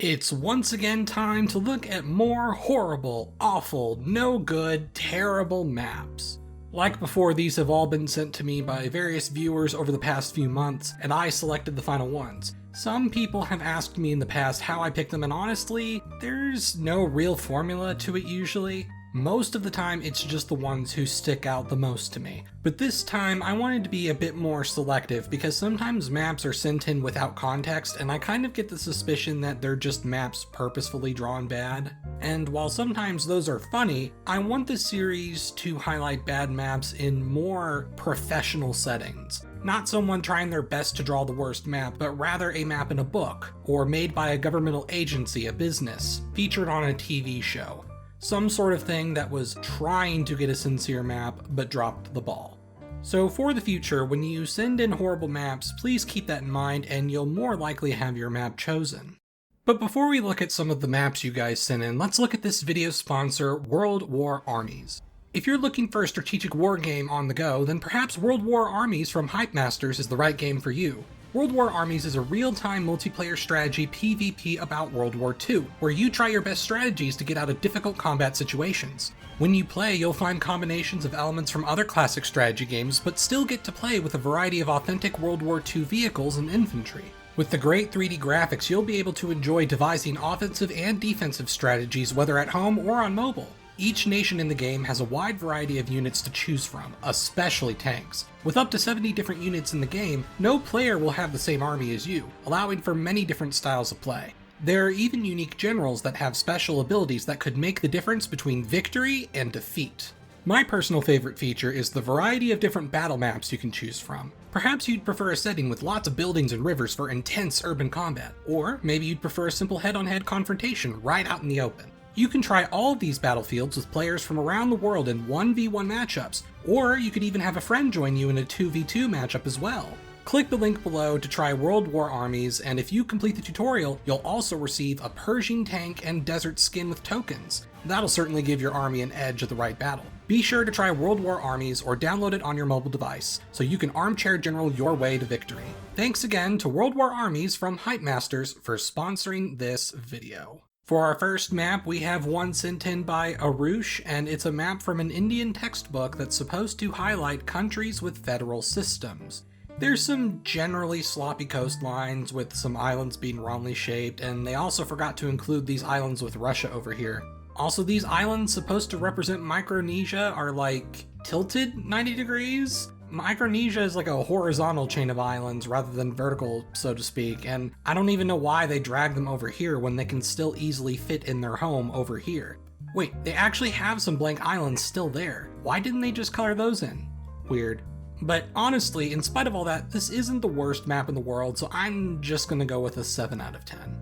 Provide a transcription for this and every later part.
It's once again time to look at more horrible, awful, no good, terrible maps. Like before, these have all been sent to me by various viewers over the past few months, and I selected the final ones. Some people have asked me in the past how I pick them, and honestly, there's no real formula to it usually. Most of the time, it's just the ones who stick out the most to me. But this time, I wanted to be a bit more selective because sometimes maps are sent in without context, and I kind of get the suspicion that they're just maps purposefully drawn bad. And while sometimes those are funny, I want this series to highlight bad maps in more professional settings. Not someone trying their best to draw the worst map, but rather a map in a book, or made by a governmental agency, a business, featured on a TV show. Some sort of thing that was trying to get a sincere map, but dropped the ball. So for the future, when you send in horrible maps, please keep that in mind and you'll more likely have your map chosen. But before we look at some of the maps you guys sent in, let's look at this video's sponsor, World War Armies. If you're looking for a strategic war game on the go, then perhaps World War Armies from Hype Masters is the right game for you. World War Armies is a real-time multiplayer strategy PvP about World War II, where you try your best strategies to get out of difficult combat situations. When you play, you'll find combinations of elements from other classic strategy games, but still get to play with a variety of authentic World War II vehicles and infantry. With the great 3D graphics, you'll be able to enjoy devising offensive and defensive strategies whether at home or on mobile. Each nation in the game has a wide variety of units to choose from, especially tanks. With up to 70 different units in the game, no player will have the same army as you, allowing for many different styles of play. There are even unique generals that have special abilities that could make the difference between victory and defeat. My personal favorite feature is the variety of different battle maps you can choose from. Perhaps you'd prefer a setting with lots of buildings and rivers for intense urban combat, or maybe you'd prefer a simple head-on-head confrontation right out in the open. You can try all of these battlefields with players from around the world in 1v1 matchups, or you could even have a friend join you in a 2v2 matchup as well. Click the link below to try World War Armies, and if you complete the tutorial, you'll also receive a Pershing tank and desert skin with tokens. That'll certainly give your army an edge at the right battle. Be sure to try World War Armies or download it on your mobile device, so you can armchair general your way to victory. Thanks again to World War Armies from Hype Masters for sponsoring this video. For our first map, we have one sent in by Arush, and it's a map from an Indian textbook that's supposed to highlight countries with federal systems. There's some generally sloppy coastlines with some islands being wrongly shaped, and they also forgot to include these islands with Russia over here. Also, these islands supposed to represent Micronesia are like tilted 90 degrees? Micronesia is like a horizontal chain of islands rather than vertical, so to speak, and I don't even know why they dragged them over here when they can still easily fit in their home over here. Wait, they actually have some blank islands still there. Why didn't they just color those in? Weird. But honestly, in spite of all that, this isn't the worst map in the world, so I'm just gonna go with a 7 out of 10.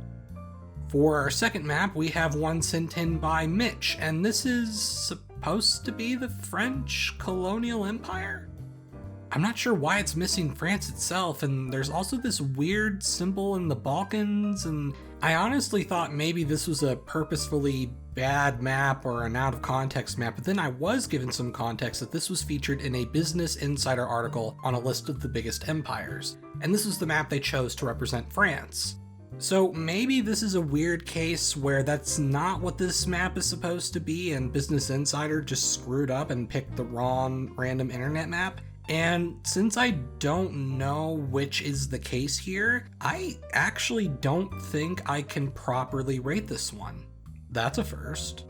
For our second map, we have one sent in by Mitch, and this is supposed to be the French colonial empire? I'm not sure why it's missing France itself, and there's also this weird symbol in the Balkans, and I honestly thought maybe this was a purposefully bad map or an out of context map, but then I was given some context that this was featured in a Business Insider article on a list of the biggest empires, and this was the map they chose to represent France. So maybe this is a weird case where that's not what this map is supposed to be, and Business Insider just screwed up and picked the wrong random internet map. And since I don't know which is the case here, I actually don't think I can properly rate this one. That's a first.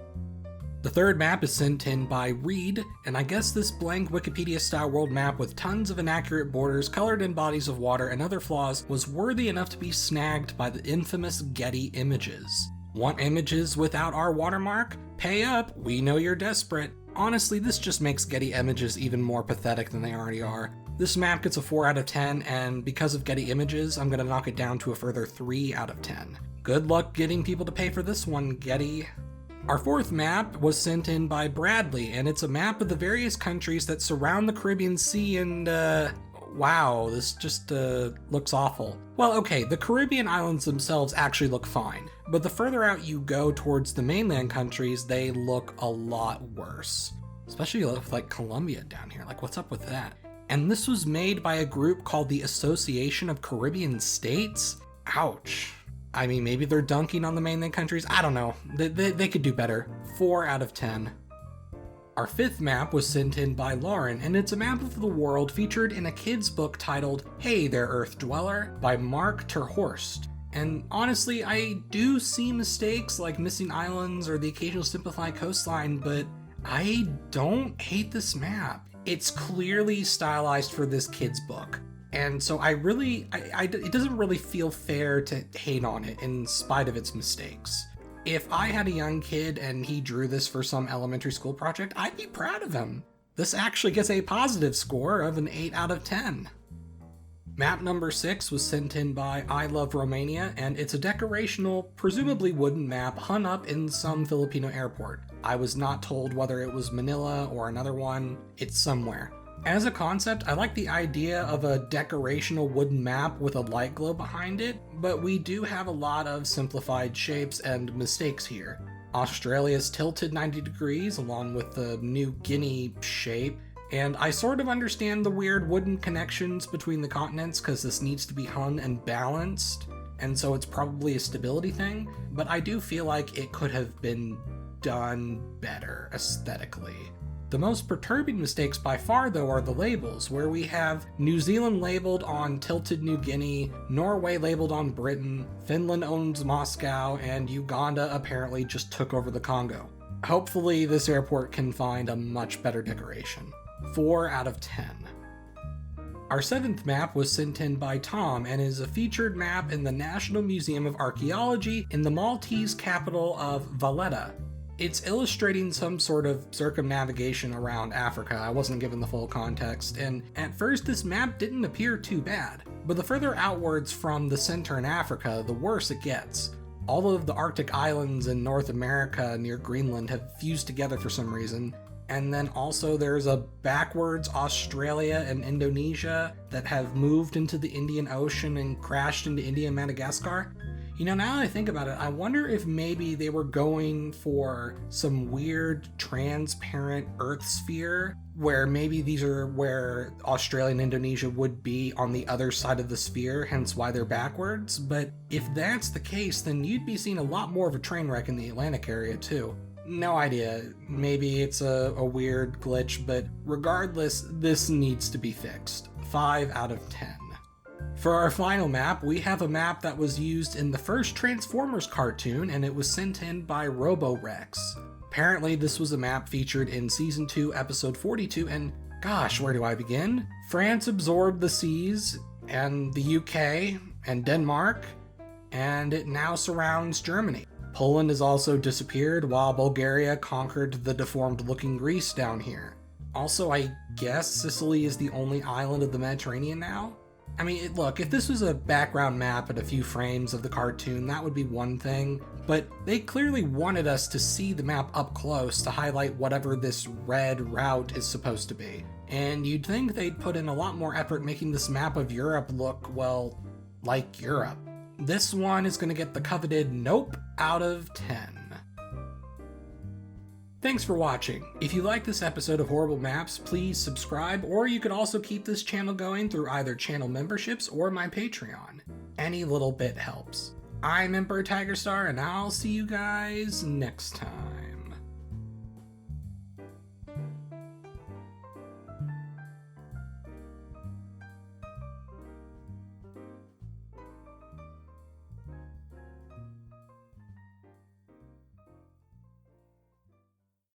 The third map is sent in by Reed, and I guess this blank Wikipedia-style world map with tons of inaccurate borders, colored in bodies of water, and other flaws was worthy enough to be snagged by the infamous Getty Images. Want images without our watermark? Pay up, we know you're desperate. Honestly, this just makes Getty Images even more pathetic than they already are. This map gets a 4 out of 10, and because of Getty Images, I'm gonna knock it down to a further 3 out of 10. Good luck getting people to pay for this one, Getty. Our fourth map was sent in by Bradley, and it's a map of the various countries that surround the Caribbean Sea, and wow, this just looks awful. Well, okay, the Caribbean islands themselves actually look fine, but the further out you go towards the mainland countries, they look a lot worse. Especially with like Colombia down here, like what's up with that? And this was made by a group called the Association of Caribbean States? Ouch. I mean, maybe they're dunking on the mainland countries. I don't know. They could do better. 4 out of 10. Our 5th map was sent in by Lauren, and it's a map of the world featured in a kid's book titled Hey There Earth Dweller by Mark Terhorst. And honestly, I do see mistakes like missing islands or the occasional simplified coastline, but I don't hate this map. It's clearly stylized for this kid's book. And so it doesn't really feel fair to hate on it in spite of its mistakes. If I had a young kid and he drew this for some elementary school project, I'd be proud of him. This actually gets a positive score of an 8 out of 10. Map number 6 was sent in by I Love Romania, and it's a decorational, presumably wooden map hung up in some Filipino airport. I was not told whether it was Manila or another one. It's somewhere. As a concept, I like the idea of a decorational wooden map with a light glow behind it, but we do have a lot of simplified shapes and mistakes here. Australia's tilted 90 degrees along with the New Guinea shape, and I sort of understand the weird wooden connections between the continents because this needs to be hung and balanced, and so it's probably a stability thing, but I do feel like it could have been done better aesthetically. The most perturbing mistakes by far, though, are the labels, where we have New Zealand labeled on tilted New Guinea, Norway labeled on Britain, Finland owns Moscow, and Uganda apparently just took over the Congo. Hopefully this airport can find a much better decoration. 4 out of 10. Our 7th map was sent in by Tom and is a featured map in the National Museum of Archaeology in the Maltese capital of Valletta. It's illustrating some sort of circumnavigation around Africa. I wasn't given the full context, and at first this map didn't appear too bad, but the further outwards from the center in Africa, the worse it gets. All of the Arctic islands in North America near Greenland have fused together for some reason, and then also there's a backwards Australia and Indonesia that have moved into the Indian Ocean and crashed into India and Madagascar. You know, now that I think about it, I wonder if maybe they were going for some weird transparent Earth sphere, where maybe these are where Australia and Indonesia would be on the other side of the sphere, hence why they're backwards. But if that's the case, then you'd be seeing a lot more of a train wreck in the Atlantic area too. No idea. Maybe it's a weird glitch, but regardless, this needs to be fixed. 5 out of 10. For our final map, we have a map that was used in the first Transformers cartoon, and it was sent in by Roborex. Apparently, this was a map featured in Season 2, Episode 42, and gosh, where do I begin? France absorbed the seas, and the UK, and Denmark, and it now surrounds Germany. Poland has also disappeared, while Bulgaria conquered the deformed-looking Greece down here. Also, I guess Sicily is the only island of the Mediterranean now? I mean, look, if this was a background map and a few frames of the cartoon, that would be one thing, but they clearly wanted us to see the map up close to highlight whatever this red route is supposed to be. And you'd think they'd put in a lot more effort making this map of Europe look, well, like Europe. This one is going to get the coveted nope out of 10. Thanks for watching. If you like this episode of Horrible Maps, please subscribe, or you could also keep this channel going through either channel memberships or my Patreon. Any little bit helps. I'm Emperor Tigerstar, and I'll see you guys next time.